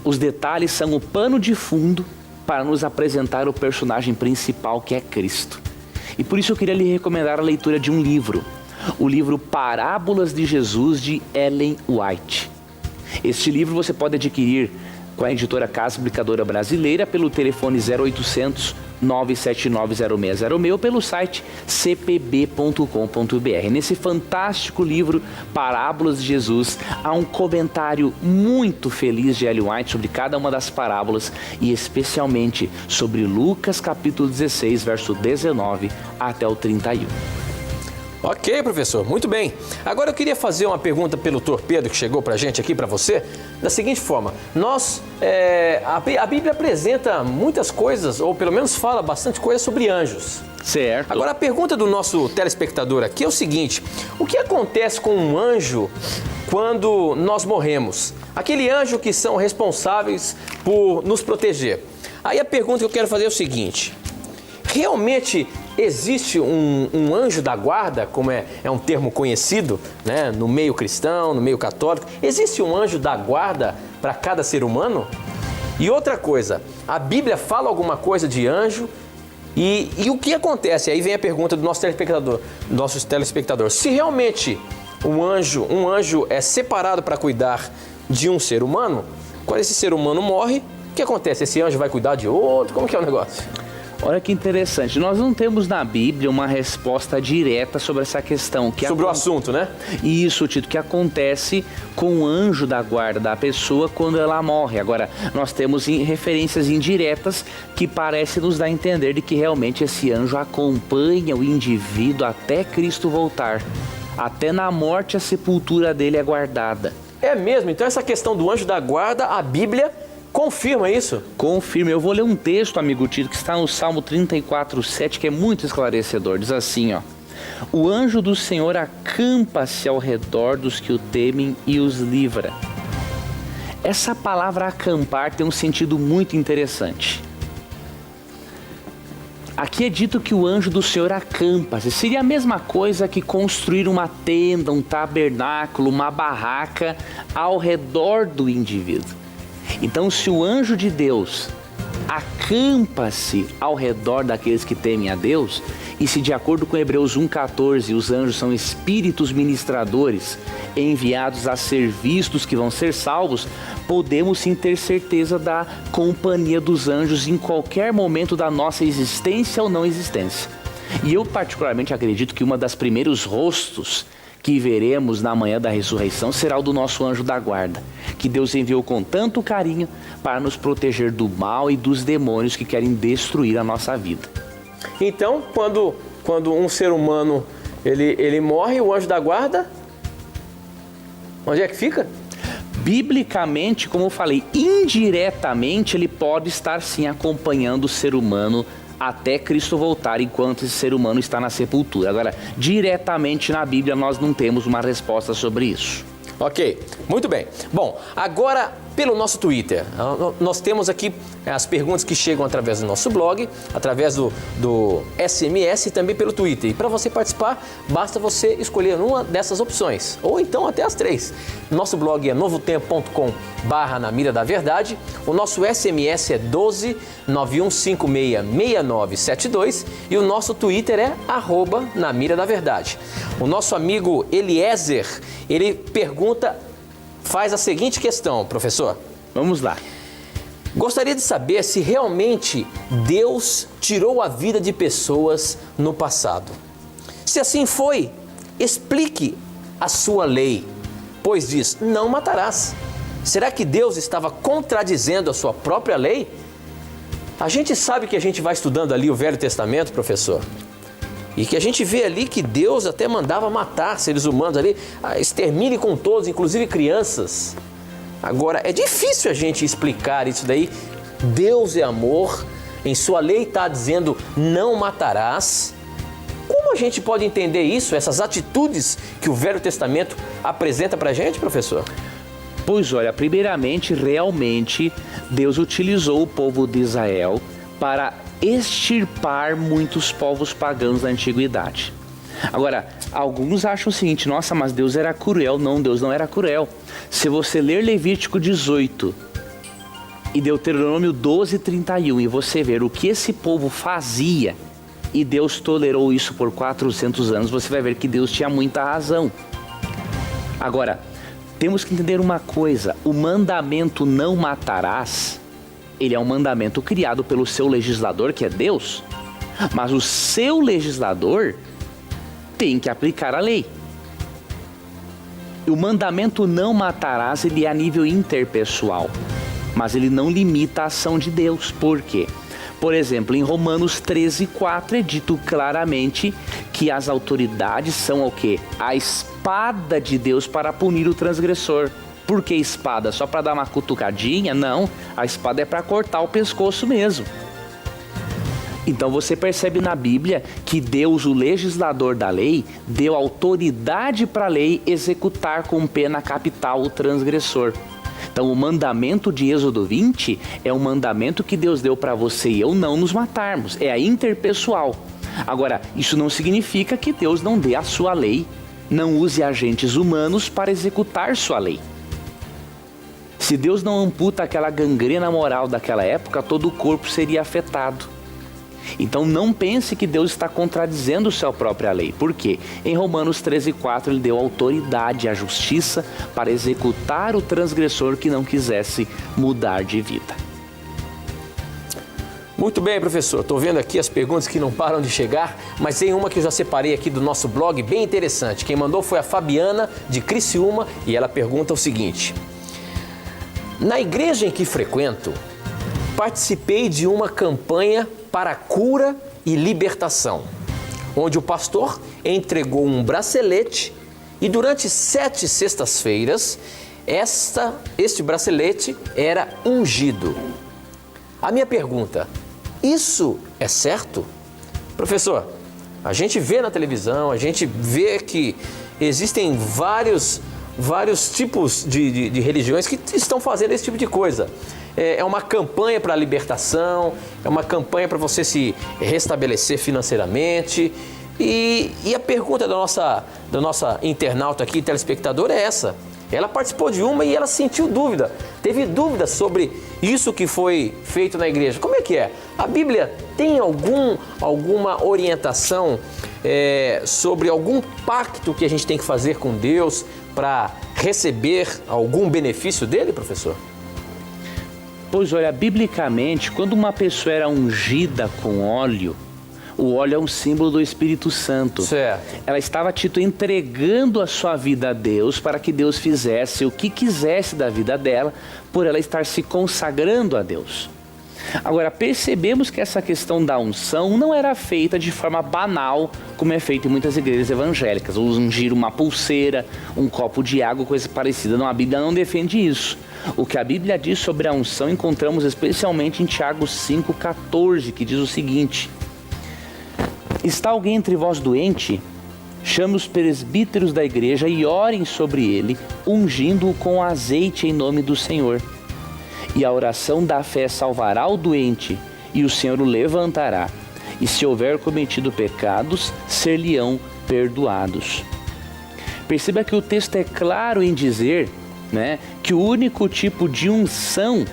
Os detalhes são o pano de fundo para nos apresentar o personagem principal, que é Cristo. E por isso eu queria lhe recomendar a leitura de um livro, o livro Parábolas de Jesus, de Ellen White. Este livro você pode adquirir com a editora Casa Publicadora Brasileira pelo telefone 0800 9790606 ou pelo site cpb.com.br. Nesse fantástico livro Parábolas de Jesus, há um comentário muito feliz de Ellen White sobre cada uma das parábolas e especialmente sobre Lucas capítulo 16, verso 19 até o 31. Ok, professor, muito bem. Agora eu queria fazer uma pergunta pelo torpedo que chegou pra gente aqui, pra você, da seguinte forma. A Bíblia apresenta muitas coisas, ou pelo menos fala bastante coisa sobre anjos. Certo. Agora a pergunta do nosso telespectador aqui é o seguinte, o que acontece com um anjo quando nós morremos? Aquele anjo que são responsáveis por nos proteger. Aí a pergunta que eu quero fazer é o seguinte, realmente existe um anjo da guarda, como é um termo conhecido, né, no meio cristão, no meio católico? Existe um anjo da guarda para cada ser humano? E outra coisa, a Bíblia fala alguma coisa de anjo? E o que acontece? Aí vem a pergunta do nosso telespectador. Se realmente um anjo é separado para cuidar de um ser humano, quando esse ser humano morre, o que acontece? Esse anjo vai cuidar de outro? Como que é o negócio? Olha que interessante, nós não temos na Bíblia uma resposta direta sobre essa questão. Sobre o assunto, né? Isso, Tito, que acontece com o anjo da guarda da pessoa quando ela morre. Agora, nós temos referências indiretas que parecem nos dar a entender de que realmente esse anjo acompanha o indivíduo até Cristo voltar. Até na morte a sepultura dele é guardada. É mesmo? Então essa questão do anjo da guarda, a Bíblia confirma isso? Confirma. Eu vou ler um texto, amigo Tito, que está no Salmo 34:7, que é muito esclarecedor. Diz assim, ó. O anjo do Senhor acampa-se ao redor dos que o temem e os livra. Essa palavra acampar tem um sentido muito interessante. Aqui é dito que o anjo do Senhor acampa-se. Seria a mesma coisa que construir uma tenda, um tabernáculo, uma barraca ao redor do indivíduo. Então, se o anjo de Deus acampa-se ao redor daqueles que temem a Deus, e se de acordo com Hebreus 1,14, os anjos são espíritos ministradores enviados a ser vistos que vão ser salvos, podemos sim ter certeza da companhia dos anjos em qualquer momento da nossa existência ou não existência. E eu particularmente acredito que uma das primeiros rostos que veremos na manhã da ressurreição será o do nosso anjo da guarda, que Deus enviou com tanto carinho para nos proteger do mal e dos demônios que querem destruir a nossa vida. Então, quando um ser humano ele morre, o anjo da guarda, onde é que fica? Biblicamente, como eu falei, indiretamente ele pode estar sim acompanhando o ser humano até Cristo voltar, enquanto esse ser humano está na sepultura. Agora, diretamente na Bíblia nós não temos uma resposta sobre isso. Ok, muito bem. Bom, agora pelo nosso Twitter, nós temos aqui as perguntas que chegam através do nosso blog, através do SMS e também pelo Twitter. E para você participar, basta você escolher uma dessas opções, ou então até as três. Nosso blog é novotempo.com/na mira da verdade, o nosso SMS é 12 9156 6972 e o nosso Twitter é @na mira da verdade. O nosso amigo Eliezer, ele faz a seguinte questão, professor. Vamos lá. Gostaria de saber se realmente Deus tirou a vida de pessoas no passado. Se assim foi, explique a sua lei, pois diz, não matarás. Será que Deus estava contradizendo a sua própria lei? A gente sabe que a gente vai estudando ali o Velho Testamento, professor, e que a gente vê ali que Deus até mandava matar seres humanos ali, extermine com todos, inclusive crianças. Agora, é difícil a gente explicar isso daí. Deus é amor, em sua lei está dizendo não matarás. Como a gente pode entender isso, essas atitudes que o Velho Testamento apresenta para a gente, professor? Pois olha, primeiramente, realmente, Deus utilizou o povo de Israel para extirpar muitos povos pagãos da antiguidade. Agora, alguns acham o seguinte, nossa, mas Deus era cruel. Não, Deus não era cruel. Se você ler Levítico 18 e Deuteronômio 12:31 e você ver o que esse povo fazia e Deus tolerou isso por 400 anos, você vai ver que Deus tinha muita razão. Agora, temos que entender uma coisa, o mandamento não matarás, ele é um mandamento criado pelo seu legislador, que é Deus, mas o seu legislador tem que aplicar a lei. E o mandamento não matarás, ele é a nível interpessoal, mas ele não limita a ação de Deus. Por quê? Por exemplo, em Romanos 13:4 é dito claramente que as autoridades são o quê? A espada de Deus para punir o transgressor. Por que espada? Só para dar uma cutucadinha? Não, a espada é para cortar o pescoço mesmo. Então você percebe na Bíblia que Deus, o legislador da lei, deu autoridade para a lei executar com pena capital o transgressor. Então o mandamento de Êxodo 20 é um mandamento que Deus deu para você e eu não nos matarmos, é a interpessoal. Agora, isso não significa que Deus não dê a sua lei, não use agentes humanos para executar sua lei. Se Deus não amputa aquela gangrena moral daquela época, todo o corpo seria afetado. Então não pense que Deus está contradizendo sua própria lei. Por quê? Em Romanos 13:4 ele deu autoridade à justiça para executar o transgressor que não quisesse mudar de vida. Muito bem, professor. Estou vendo aqui as perguntas que não param de chegar, mas tem uma que eu já separei aqui do nosso blog, bem interessante. Quem mandou foi a Fabiana, de Criciúma, e ela pergunta o seguinte: na igreja em que frequento, participei de uma campanha para cura e libertação, onde o pastor entregou um bracelete e durante 7 sextas-feiras, este bracelete era ungido. A minha pergunta, isso é certo? Professor, a gente vê na televisão, a gente vê que existem vários tipos de religiões que estão fazendo esse tipo de coisa. É uma campanha para a libertação, é uma campanha para você se restabelecer financeiramente. E a pergunta da nossa internauta aqui, telespectadora, é essa. Ela participou de uma e ela sentiu dúvida, teve dúvida sobre isso que foi feito na igreja. Como é que é? A Bíblia tem alguma orientação sobre algum pacto que a gente tem que fazer com Deus para receber algum benefício dele, professor? Pois olha, biblicamente, quando uma pessoa era ungida com óleo, o óleo é um símbolo do Espírito Santo. Certo. Ela estava, Tito, entregando a sua vida a Deus para que Deus fizesse o que quisesse da vida dela, por ela estar se consagrando a Deus. Agora, percebemos que essa questão da unção não era feita de forma banal, como é feito em muitas igrejas evangélicas. Ungir uma pulseira, um copo de água, coisa parecida. Não, a Bíblia não defende isso. O que a Bíblia diz sobre a unção encontramos especialmente em Tiago 5,14, que diz o seguinte: está alguém entre vós doente? Chame os presbíteros da igreja e orem sobre ele, ungindo-o com azeite em nome do Senhor. E a oração da fé salvará o doente, e o Senhor o levantará. E se houver cometido pecados, ser-lhe-ão perdoados. Perceba que o texto é claro em dizer, que o único tipo de unção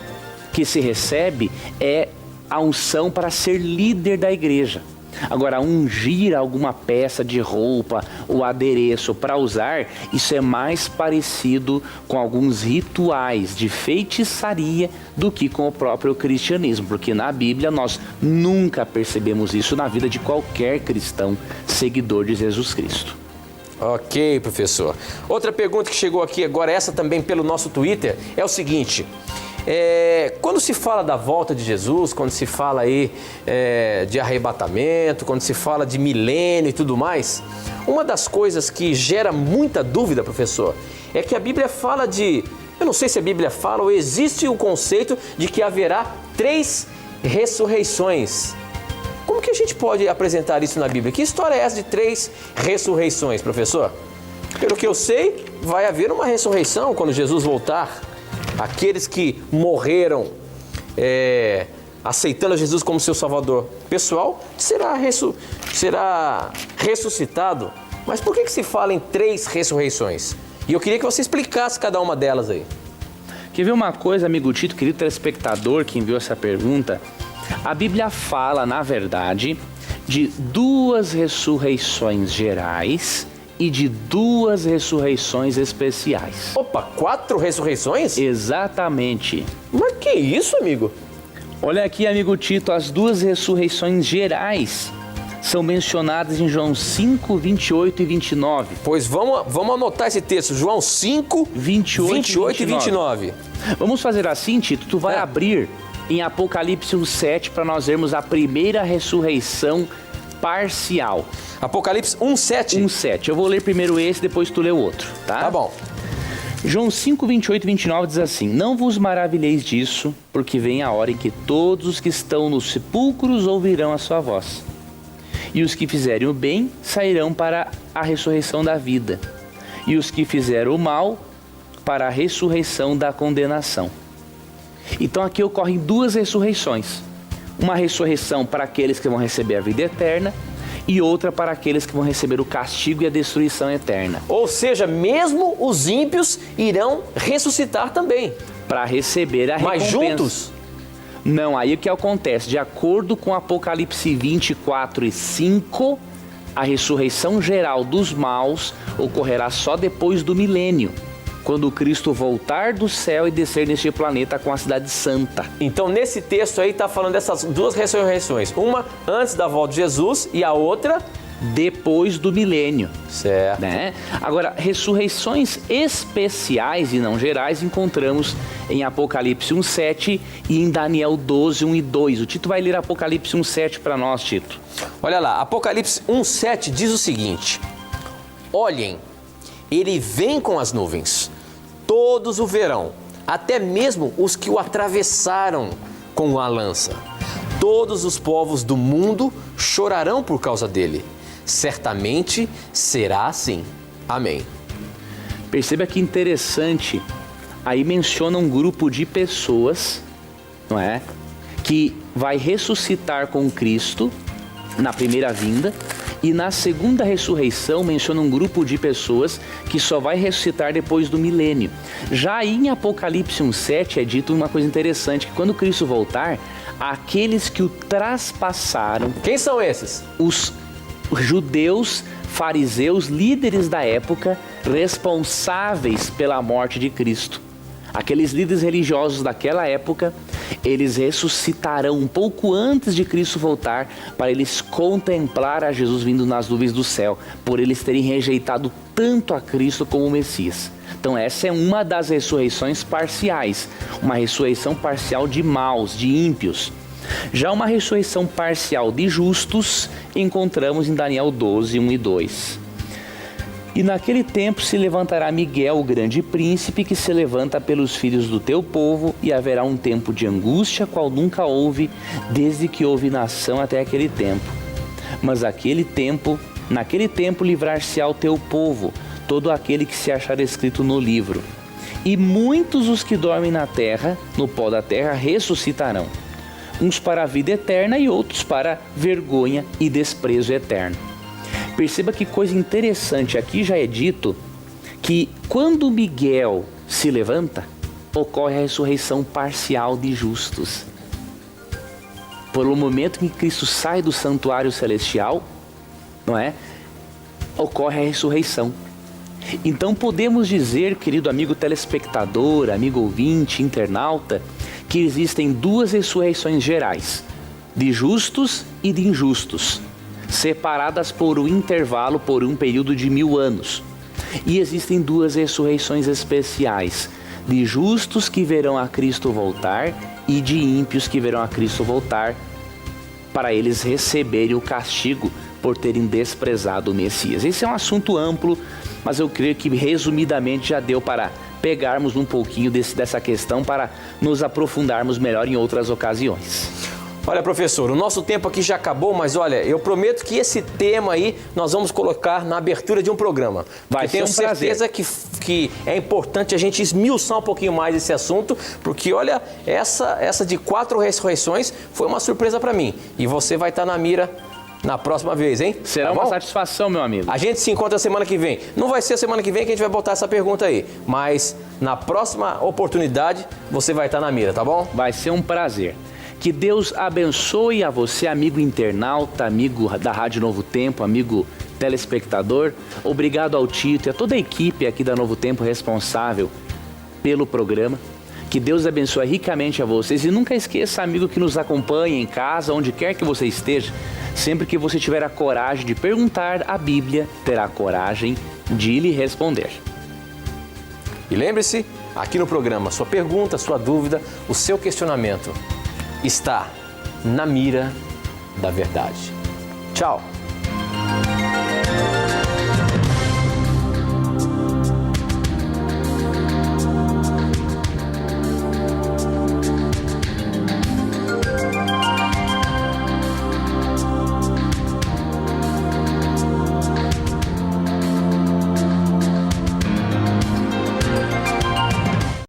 que se recebe é a unção para ser líder da igreja. Agora, ungir alguma peça de roupa ou adereço para usar, isso é mais parecido com alguns rituais de feitiçaria do que com o próprio cristianismo, porque na Bíblia nós nunca percebemos isso na vida de qualquer cristão seguidor de Jesus Cristo. Ok, professor. Outra pergunta que chegou aqui agora, essa também pelo nosso Twitter, é o seguinte: quando se fala da volta de Jesus, quando se fala aí de arrebatamento, quando se fala de milênio e tudo mais, uma das coisas que gera muita dúvida, professor, é que a Bíblia fala eu não sei se a Bíblia fala ou existe o conceito de que haverá 3 ressurreições. Como que a gente pode apresentar isso na Bíblia? Que história é essa de 3 ressurreições, professor? Pelo que eu sei, vai haver uma ressurreição quando Jesus voltar. Aqueles que morreram aceitando Jesus como seu Salvador pessoal será ressuscitado. Mas por que se fala em 3 ressurreições? E eu queria que você explicasse cada uma delas aí. Quer ver uma coisa, amigo Tito, querido telespectador que enviou essa pergunta? A Bíblia fala, na verdade, de 2 ressurreições gerais e de 2 ressurreições especiais. Opa, 4 ressurreições? Exatamente. Mas que isso, amigo? Olha aqui, amigo Tito, as 2 ressurreições gerais são mencionadas em João 5, 28 e 29. Pois vamos anotar esse texto, João 5, 28 e 29. Vamos fazer assim, Tito, tu vai abrir em Apocalipse 1:7 para nós vermos a primeira ressurreição parcial. Apocalipse 1:7? 1:7. Eu vou ler primeiro esse, depois tu lê o outro, tá? Tá bom. João 5, 28 e 29 diz assim: Não vos maravilheis disso, porque vem a hora em que todos os que estão nos sepulcros ouvirão a sua voz. E os que fizerem o bem sairão para a ressurreição da vida, e os que fizeram o mal para a ressurreição da condenação. Então aqui ocorrem 2 ressurreições. Uma ressurreição para aqueles que vão receber a vida eterna e outra para aqueles que vão receber o castigo e a destruição eterna. Ou seja, mesmo os ímpios irão ressuscitar também. Para receber a recompensa. Mas juntos? Não, aí o que acontece? De acordo com Apocalipse 24 e 5, a ressurreição geral dos maus ocorrerá só depois do milênio, quando Cristo voltar do céu e descer neste planeta com a cidade santa. Então nesse texto aí está falando dessas 2 ressurreições. Uma antes da volta de Jesus e a outra depois do milênio. Certo. Né? Agora, ressurreições especiais e não gerais encontramos em Apocalipse 1:7 e em Daniel 12, 1 e 2. O Tito vai ler Apocalipse 1:7 para nós, Tito. Olha lá, Apocalipse 1:7 diz o seguinte: Olhem, ele vem com as nuvens, todos o verão, até mesmo os que o atravessaram com a lança. Todos os povos do mundo chorarão por causa dele. Certamente será assim. Amém. Perceba que interessante, aí menciona um grupo de pessoas, não é? Que vai ressuscitar com Cristo na primeira vinda, e na segunda ressurreição menciona um grupo de pessoas que só vai ressuscitar depois do milênio. Já em Apocalipse 1:7 é dito uma coisa interessante, que quando Cristo voltar, aqueles que o traspassaram... Quem são esses? Os judeus, fariseus, líderes da época, responsáveis pela morte de Cristo. Aqueles líderes religiosos daquela época, eles ressuscitarão um pouco antes de Cristo voltar, para eles contemplar a Jesus vindo nas nuvens do céu, por eles terem rejeitado tanto a Cristo como o Messias. Então essa é uma das ressurreições parciais, uma ressurreição parcial de maus, de ímpios. Já uma ressurreição parcial de justos encontramos em Daniel 12, 1 e 2. E naquele tempo se levantará Miguel, o grande príncipe, que se levanta pelos filhos do teu povo, e haverá um tempo de angústia, qual nunca houve, desde que houve nação até aquele tempo. Mas naquele tempo livrar-se-á o teu povo, todo aquele que se achar escrito no livro. E muitos os que dormem na terra, no pó da terra, ressuscitarão. Uns para a vida eterna e outros para vergonha e desprezo eterno. Perceba que coisa interessante, aqui já é dito que quando Miguel se levanta, ocorre a ressurreição parcial de justos. pelo momento em que Cristo sai do santuário celestial, não é? Ocorre a ressurreição. Então podemos dizer, querido amigo telespectador, amigo ouvinte, internauta, que existem duas ressurreições gerais, de justos e de injustos, separadas por um intervalo, por um período de 1000 anos. E existem duas ressurreições especiais, de justos que verão a Cristo voltar e de ímpios que verão a Cristo voltar, para eles receberem o castigo por terem desprezado o Messias. Esse é um assunto amplo, mas eu creio que resumidamente já deu para pegarmos um pouquinho dessa questão para nos aprofundarmos melhor em outras ocasiões. Olha, professor, o nosso tempo aqui já acabou, mas olha, eu prometo que esse tema aí nós vamos colocar na abertura de um programa. Vai ser tenho um certeza que é importante a gente esmiuçar um pouquinho mais esse assunto, porque olha, essa de 4 ressurreições foi uma surpresa para mim. E você vai estar na mira na próxima vez, hein? Será uma satisfação, meu amigo. A gente se encontra semana que vem. Não vai ser semana que vem que a gente vai botar essa pergunta aí, mas na próxima oportunidade você vai estar na mira, tá bom? Vai ser um prazer. Que Deus abençoe a você, amigo internauta, amigo da Rádio Novo Tempo, amigo telespectador. Obrigado ao Tito e a toda a equipe aqui da Novo Tempo responsável pelo programa. Que Deus abençoe ricamente a vocês. E nunca esqueça, amigo, que nos acompanha em casa, onde quer que você esteja. Sempre que você tiver a coragem de perguntar, a Bíblia terá a coragem de lhe responder. E lembre-se, aqui no programa, sua pergunta, sua dúvida, o seu questionamento está na mira da verdade. Tchau!